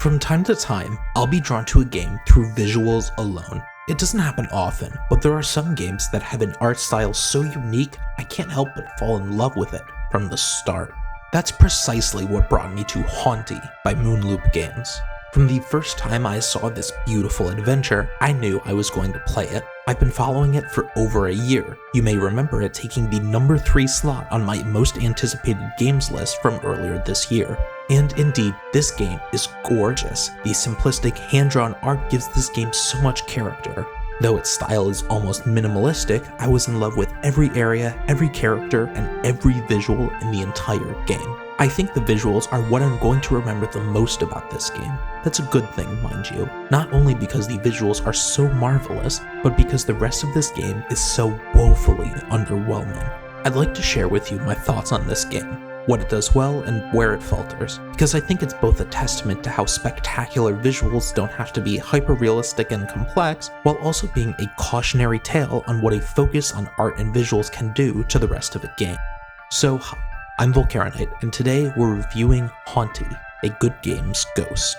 From time to time, I'll be drawn to a game through visuals alone. It doesn't happen often, but there are some games that have an art style so unique I can't help but fall in love with it from the start. That's precisely what brought me to Hauntii by Moonloop Games. From the first time I saw this beautiful adventure, I knew I was going to play it. I've been following it for over a year. You may remember it taking the number 3 slot on my most anticipated games list from earlier this year. And indeed, this game is gorgeous. The simplistic hand-drawn art gives this game so much character. Though its style is almost minimalistic, I was in love with every area, every character, and every visual in the entire game. I think the visuals are what I'm going to remember the most about this game. That's a good thing, mind you. Not only because the visuals are so marvelous, but because the rest of this game is so woefully underwhelming. I'd like to share with you my thoughts on this game, what it does well and where it falters, because I think it's both a testament to how spectacular visuals don't have to be hyper-realistic and complex, while also being a cautionary tale on what a focus on art and visuals can do to the rest of a game. So, hi, I'm Volcaronite, and today we're reviewing Hauntii, a good game's ghost.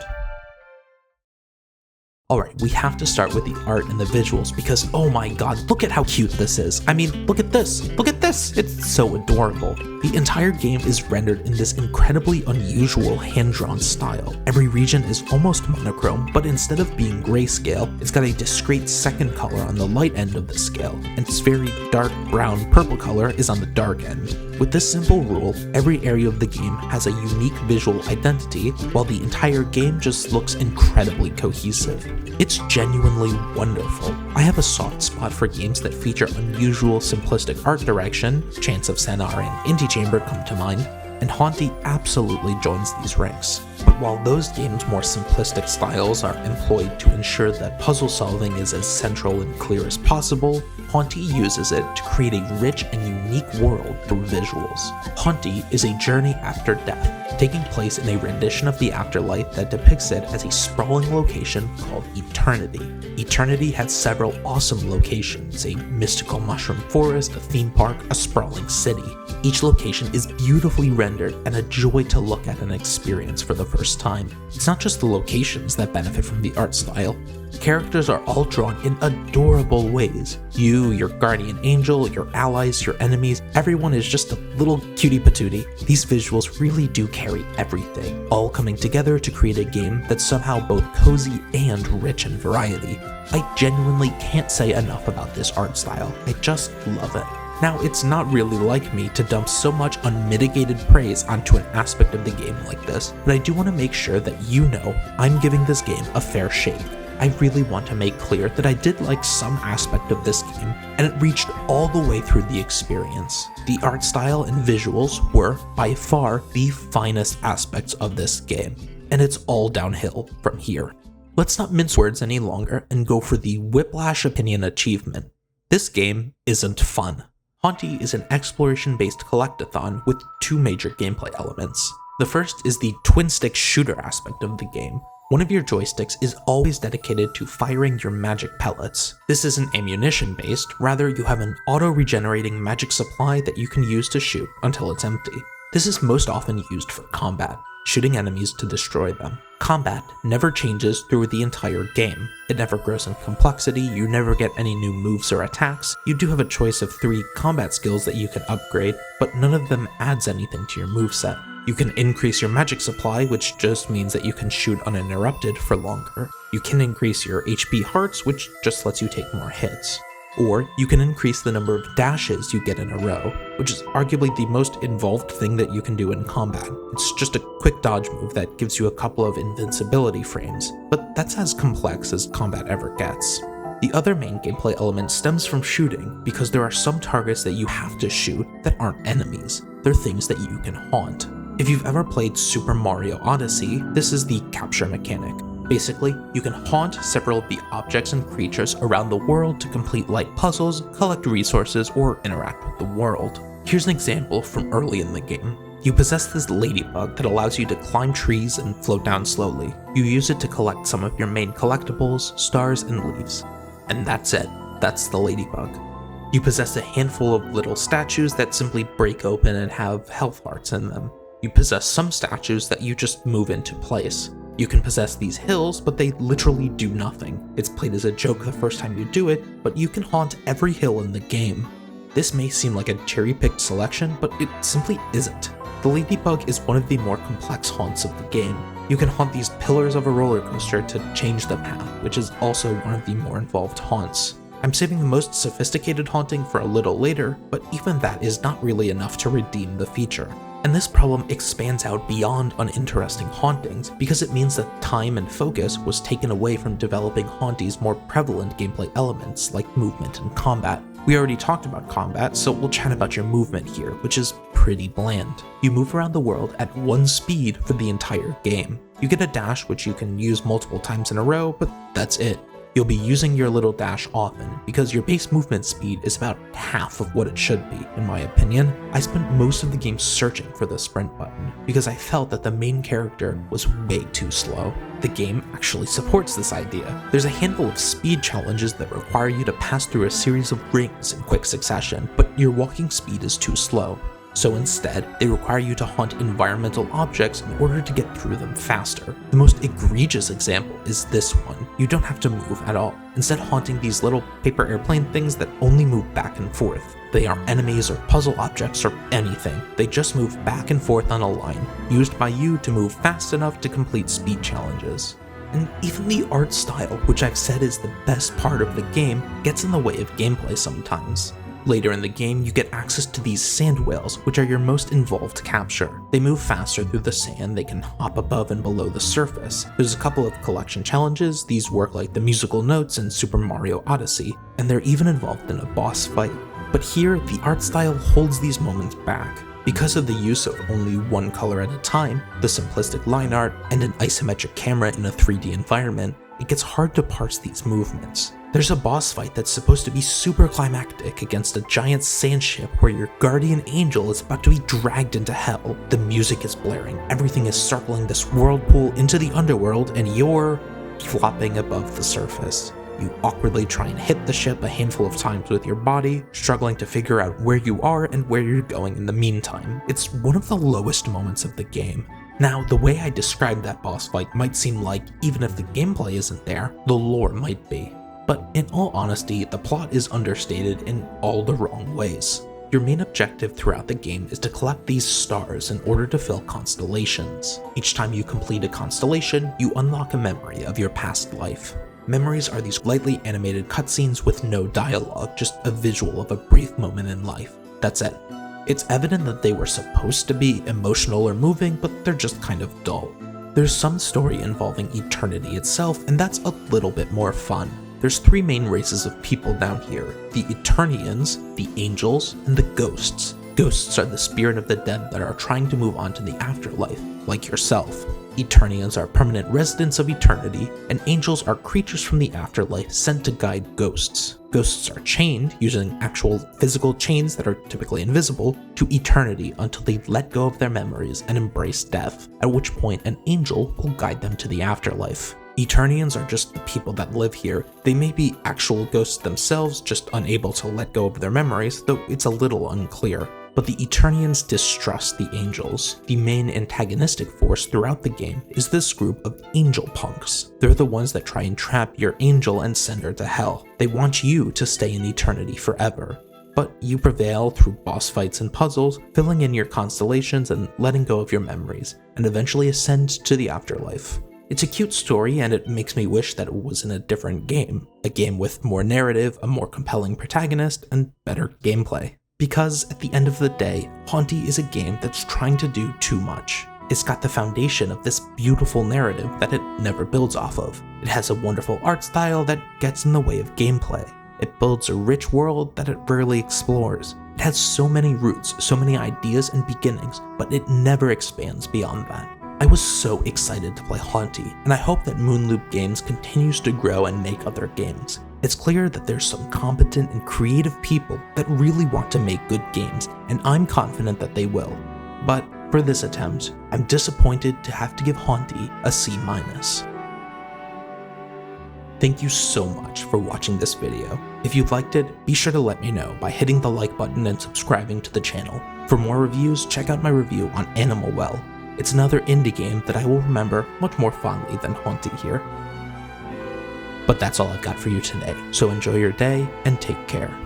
Alright, we have to start with the art and the visuals because, oh my god, look at how cute this is. I mean, look at this! Look at this! It's so adorable. The entire game is rendered in this incredibly unusual hand-drawn style. Every region is almost monochrome, but instead of being grayscale, it's got a discrete second color on the light end of the scale, and its very dark brown purple color is on the dark end. With this simple rule, every area of the game has a unique visual identity, while the entire game just looks incredibly cohesive. It's genuinely wonderful. I have a soft spot for games that feature unusual simplistic art direction. Chants of Sennaar and Indie Chamber come to mind, and Hauntii absolutely joins these ranks. But while those games' more simplistic styles are employed to ensure that puzzle solving is as central and clear as possible, Hauntii uses it to create a rich and unique world through visuals. Hauntii is a journey after death, taking place in a rendition of the afterlife that depicts it as a sprawling location called Eternity. Eternity has several awesome locations, a mystical mushroom forest, a theme park, a sprawling city. Each location is beautifully rendered and a joy to look at and experience for the first time. It's not just the locations that benefit from the art style. Characters are all drawn in adorable ways. You, your guardian angel, your allies, your enemies, everyone is just a little cutie patootie. These visuals really do carry everything, all coming together to create a game that's somehow both cozy and rich in variety. I genuinely can't say enough about this art style. I just love it. Now, it's not really like me to dump so much unmitigated praise onto an aspect of the game like this, but I do want to make sure that you know I'm giving this game a fair shake. I really want to make clear that I did like some aspect of this game, and it reached all the way through the experience. The art style and visuals were, by far, the finest aspects of this game, and it's all downhill from here. Let's not mince words any longer and go for the Whiplash Opinion achievement. This game isn't fun. Hauntii is an exploration-based collectathon with 2 major gameplay elements. The first is the twin-stick shooter aspect of the game. One of your joysticks is always dedicated to firing your magic pellets. This isn't ammunition-based, rather you have an auto-regenerating magic supply that you can use to shoot until it's empty. This is most often used for combat, shooting enemies to destroy them. Combat never changes through the entire game. It never grows in complexity, you never get any new moves or attacks. You do have a choice of 3 combat skills that you can upgrade, but none of them adds anything to your moveset. You can increase your magic supply, which just means that you can shoot uninterrupted for longer. You can increase your HP hearts, which just lets you take more hits. Or you can increase the number of dashes you get in a row, which is arguably the most involved thing that you can do in combat. It's just a quick dodge move that gives you a couple of invincibility frames, but that's as complex as combat ever gets. The other main gameplay element stems from shooting, because there are some targets that you have to shoot that aren't enemies. They're things that you can haunt. If you've ever played Super Mario Odyssey, this is the capture mechanic. Basically, you can haunt several of the objects and creatures around the world to complete light puzzles, collect resources, or interact with the world. Here's an example from early in the game. You possess this ladybug that allows you to climb trees and float down slowly. You use it to collect some of your main collectibles, stars, and leaves. And that's it. That's the ladybug. You possess a handful of little statues that simply break open and have health hearts in them. You possess some statues that you just move into place. You can possess these hills, but they literally do nothing. It's played as a joke the first time you do it, but you can haunt every hill in the game. This may seem like a cherry-picked selection, but it simply isn't. The Ladybug is one of the more complex haunts of the game. You can haunt these pillars of a roller coaster to change the path, which is also one of the more involved haunts. I'm saving the most sophisticated haunting for a little later, but even that is not really enough to redeem the feature. And this problem expands out beyond uninteresting hauntings because it means that time and focus was taken away from developing Hauntee's more prevalent gameplay elements like movement and combat. We already talked about combat, so we'll chat about your movement here, which is pretty bland. You move around the world at one speed for the entire game. You get a dash which you can use multiple times in a row, but that's it. You'll be using your little dash often, because your base movement speed is about half of what it should be, in my opinion. I spent most of the game searching for the sprint button, because I felt that the main character was way too slow. The game actually supports this idea. There's a handful of speed challenges that require you to pass through a series of rings in quick succession, but your walking speed is too slow. So instead, they require you to haunt environmental objects in order to get through them faster. The most egregious example is this one. You don't have to move at all, instead haunting these little paper airplane things that only move back and forth. They aren't enemies or puzzle objects or anything. They just move back and forth on a line, used by you to move fast enough to complete speed challenges. And even the art style, which I've said is the best part of the game, gets in the way of gameplay sometimes. Later in the game, you get access to these sand whales, which are your most involved capture. They move faster through the sand, they can hop above and below the surface. There's a couple of collection challenges, these work like the musical notes in Super Mario Odyssey, and they're even involved in a boss fight. But here, the art style holds these moments back. Because of the use of only one color at a time, the simplistic line art, and an isometric camera in a 3D environment, it gets hard to parse these movements. There's a boss fight that's supposed to be super climactic against a giant sand ship where your guardian angel is about to be dragged into hell. The music is blaring, everything is circling this whirlpool into the underworld, and you're flopping above the surface. You awkwardly try and hit the ship a handful of times with your body, struggling to figure out where you are and where you're going in the meantime. It's one of the lowest moments of the game. Now, the way I described that boss fight might seem like, even if the gameplay isn't there, the lore might be. But in all honesty, the plot is understated in all the wrong ways. Your main objective throughout the game is to collect these stars in order to fill constellations. Each time you complete a constellation, you unlock a memory of your past life. Memories are these lightly animated cutscenes with no dialogue, just a visual of a brief moment in life. That's it. It's evident that they were supposed to be emotional or moving, but they're just kind of dull. There's some story involving eternity itself, and that's a little bit more fun. There's three main races of people down here: the Eternians, the Angels, and the Ghosts. Ghosts are the spirit of the dead that are trying to move on to the afterlife, like yourself. Eternians are permanent residents of eternity, and Angels are creatures from the afterlife sent to guide ghosts. Ghosts are chained, using actual physical chains that are typically invisible, to eternity until they let go of their memories and embrace death, at which point an angel will guide them to the afterlife. Eternians are just the people that live here. They may be actual ghosts themselves, just unable to let go of their memories, though it's a little unclear. But the Eternians distrust the Angels. The main antagonistic force throughout the game is this group of angel punks. They're the ones that try and trap your angel and send her to hell. They want you to stay in eternity forever. But you prevail through boss fights and puzzles, filling in your constellations and letting go of your memories, and eventually ascend to the afterlife. It's a cute story, and it makes me wish that it was in a different game. A game with more narrative, a more compelling protagonist, and better gameplay. Because at the end of the day, Hauntii is a game that's trying to do too much. It's got the foundation of this beautiful narrative that it never builds off of. It has a wonderful art style that gets in the way of gameplay. It builds a rich world that it rarely explores. It has so many roots, so many ideas and beginnings, but it never expands beyond that. I was so excited to play Hauntii, and I hope that Moonloop Games continues to grow and make other games. It's clear that there's some competent and creative people that really want to make good games, and I'm confident that they will. But for this attempt, I'm disappointed to have to give Hauntii a C-. Thank you so much for watching this video. If you liked it, be sure to let me know by hitting the like button and subscribing to the channel. For more reviews, check out my review on Animal Well. It's another indie game that I will remember much more fondly than Hauntii here. But that's all I've got for you today, so enjoy your day and take care.